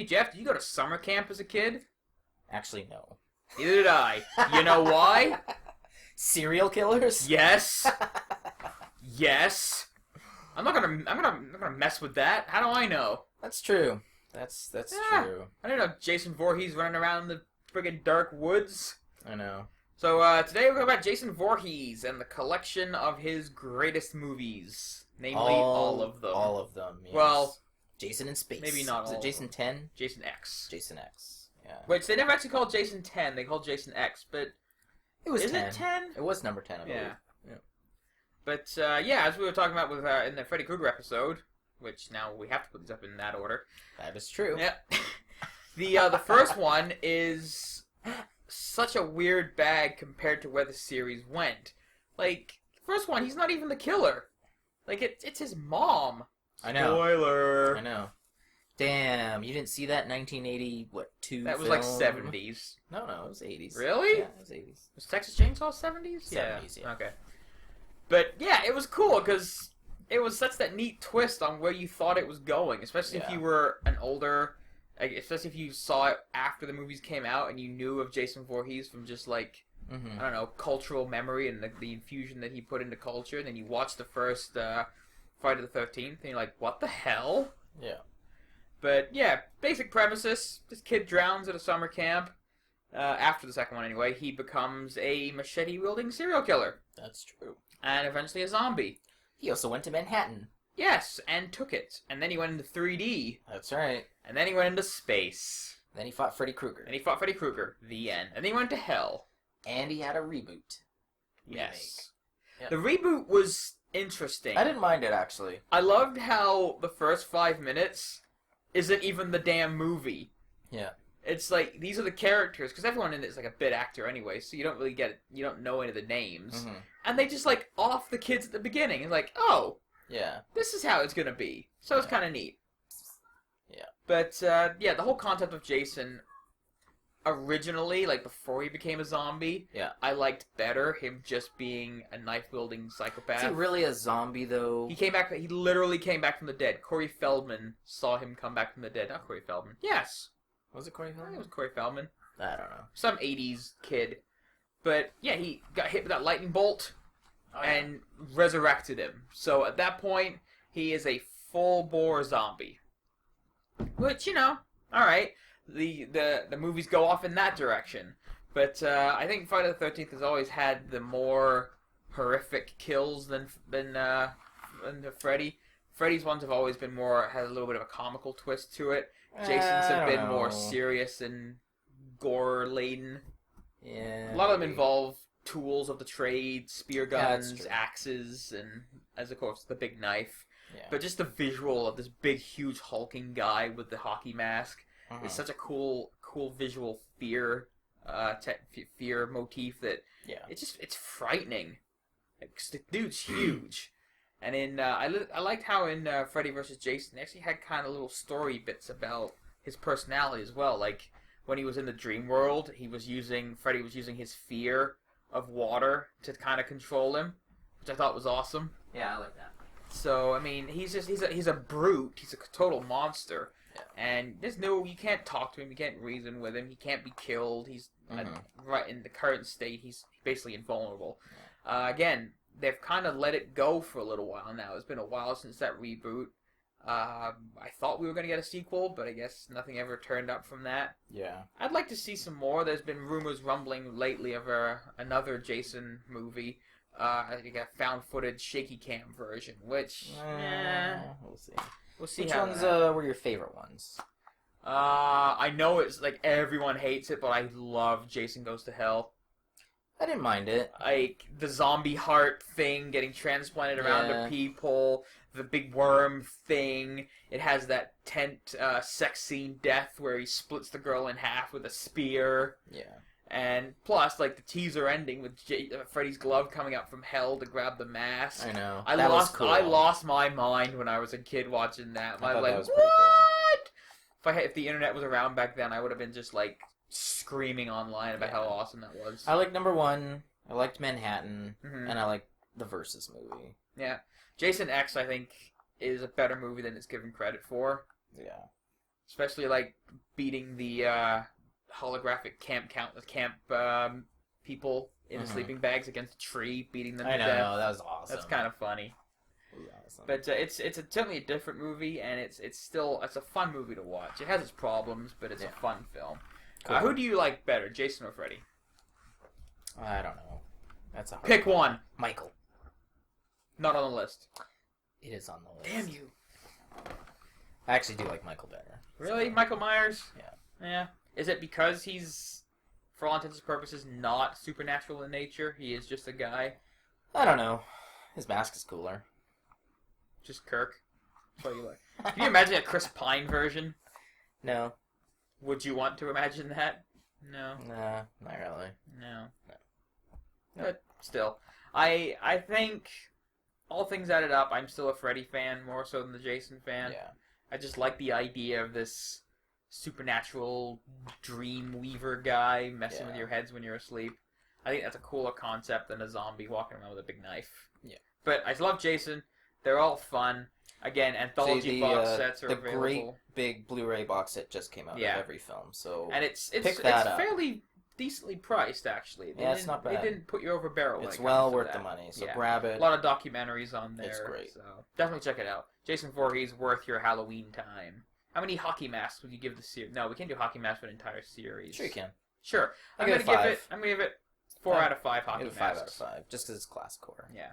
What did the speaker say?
Hey, Jeff, did you go to summer camp as a kid? Actually, no. Neither did I. You know why? Serial killers? Yes. Yes. I'm not gonna mess with that. How do I know? That's true. That's true. I don't know. Jason Voorhees running around in the friggin' dark woods. I know. So today we're talking about Jason Voorhees and the collection of his greatest movies, namely all of them. All of them. Yes. Well, Jason in Space. maybe not Is all it of Jason them. 10? Jason X. Jason X. Yeah. Which they never actually called Jason 10. They called Jason X, but It was is 10. it 10? It was number 10, I believe. Yeah. Yeah. But yeah, as we were talking about with in the Freddy Krueger episode, which now we have to put these up in that order. That is true. Yeah. The first one is such a weird bag compared to where the series went. Like, the first one, he's not even the killer. Like, it's his mom. I know. Spoiler. I know. Damn, you didn't see that 1980, what, 2 That was film? like 70s. No, it was 80s. Really? Yeah, it was 80s. Was Texas Chainsaw 70s? 70s, yeah. Okay. But yeah, it was cool because it was such that neat twist on where you thought it was going, especially if Yeah. you were an older, like, especially if you saw it after the movies came out and you knew of Jason Voorhees from just like, Mm-hmm. I don't know, cultural memory and the infusion that he put into culture. And then you watch the first Friday the 13th and you're like, what the hell? Yeah. But yeah, basic premises. This kid drowns at a summer camp. After the second one anyway, he becomes a machete-wielding serial killer. That's true. And eventually a zombie. He also went to Manhattan. Yes, and took it. And then he went into 3D. That's right. And then he went into space. Then he fought Freddy Krueger. And he fought Freddy Krueger. The end. And then he went to hell. And he had a reboot. Yes. Yep. The reboot was interesting. I didn't mind it, actually. I loved how the first 5 minutes isn't even the damn movie. Yeah. It's like, these are the characters, because everyone in it is like a bit actor anyway, so you don't really get it, you don't know any of the names. Mm-hmm. And they just like off the kids at the beginning, and like, oh, Yeah. this is how it's gonna be. So it's Yeah. kind of neat. Yeah. But, yeah, the whole concept of Jason, originally, like before he became a zombie, Yeah. I liked better him just being a knife-wielding psychopath. Is he really a zombie, though? He came back, he literally came back from the dead. Corey Feldman saw him come back from the dead. Not Corey Feldman. Yes. Was it Corey I think Feldman? it was Corey Feldman. I don't know. Some 80s kid. But, yeah, he got hit with that lightning bolt and resurrected him. So, at that point, he is a full-bore zombie. Which, you know, alright. The movies go off in that direction. But, I think Friday the 13th has always had the more horrific kills than the Freddy. Freddy's ones have always been had a little bit of a comical twist to it. Jason's have been more serious and gore-laden. Yeah. A lot of them involve tools of the trade, spear that's guns, true. axes, and, as of course, the big knife. Yeah. But just the visual of this big, huge, hulking guy with the hockey mask is such a cool visual fear motif that Yeah. it's frightening. Like, 'cause the dude's huge. And in I liked how in Freddy vs. Jason they actually had kind of little story bits about his personality as well. Like when he was in the dream world, Freddy was using his fear of water to kind of control him, which I thought was awesome. Yeah, I like that. So I mean, he's a brute. He's a total monster. Yeah. And you can't talk to him. You can't reason with him. He can't be killed. He's right in the current state. He's basically invulnerable. Again, they've kind of let it go for a little while now. It's been a while since that reboot. I thought we were going to get a sequel, but I guess nothing ever turned up from that. Yeah. I'd like to see some more. There's been rumors rumbling lately of another Jason movie. I think a found footage shaky cam version, which We'll see. we'll see. Which how ones that... were your favorite ones? I know it's like everyone hates it, but I love Jason Goes to Hell. I didn't mind it. Like the zombie heart thing getting transplanted around Yeah. to people, the big worm thing. It has that tent sex scene death where he splits the girl in half with a spear. Yeah. And plus, like the teaser ending with Freddy's glove coming out from hell to grab the mask. I know. I That was lost. cool. I lost my mind when I was a kid watching that. I I was thought like, that was pretty what? If the internet was around back then, I would have been just like screaming online about how awesome that was. I liked number 1. I liked Manhattan, Mhm. and I liked the Versus movie. Yeah, Jason X I think is a better movie than it's given credit for. Yeah. especially like beating the holographic camp people in the sleeping bags against a tree, beating them to death. I know, that was awesome. That's kind of funny. Awesome. But it's certainly a different movie, and it's a fun movie to watch. It has its problems, but it's a fun film. Cool. Who do you like better, Jason or Freddy? I don't know. That's a hard Pick one. Michael. Not on the list. It is on the list. Damn you. I actually do like Michael better. Really? So. Michael Myers? Yeah. Yeah. Is it because he's, for all intents and purposes, not supernatural in nature? He is just a guy? I don't know. His mask is cooler. Just Kirk? That's what you like. Can you imagine a Chris Pine version? No. Would you want to imagine that? No. Nah, not really. No. No. But still, I think, all things added up, I'm still a Freddy fan more so than the Jason fan. Yeah. I just like the idea of this supernatural dream weaver guy messing with your heads when you're asleep. I think that's a cooler concept than a zombie walking around with a big knife. Yeah. But I love Jason. They're all fun. Again, anthology box sets are available. The great big Blu-ray box set just came out of every film, so and it's up. fairly decently priced, actually. It's not bad. They didn't put you over barrel. It's well worth the money, so grab it. A lot of documentaries on there. It's great. So definitely check it out. Jason Voorhees, worth your Halloween time. How many hockey masks would you give the series? No, we can't do hockey masks for an entire series. Sure you can. Sure. I'm gonna give it 4 out of 5 hockey masks. 5 out of 5, just because it's classic horror. Yeah.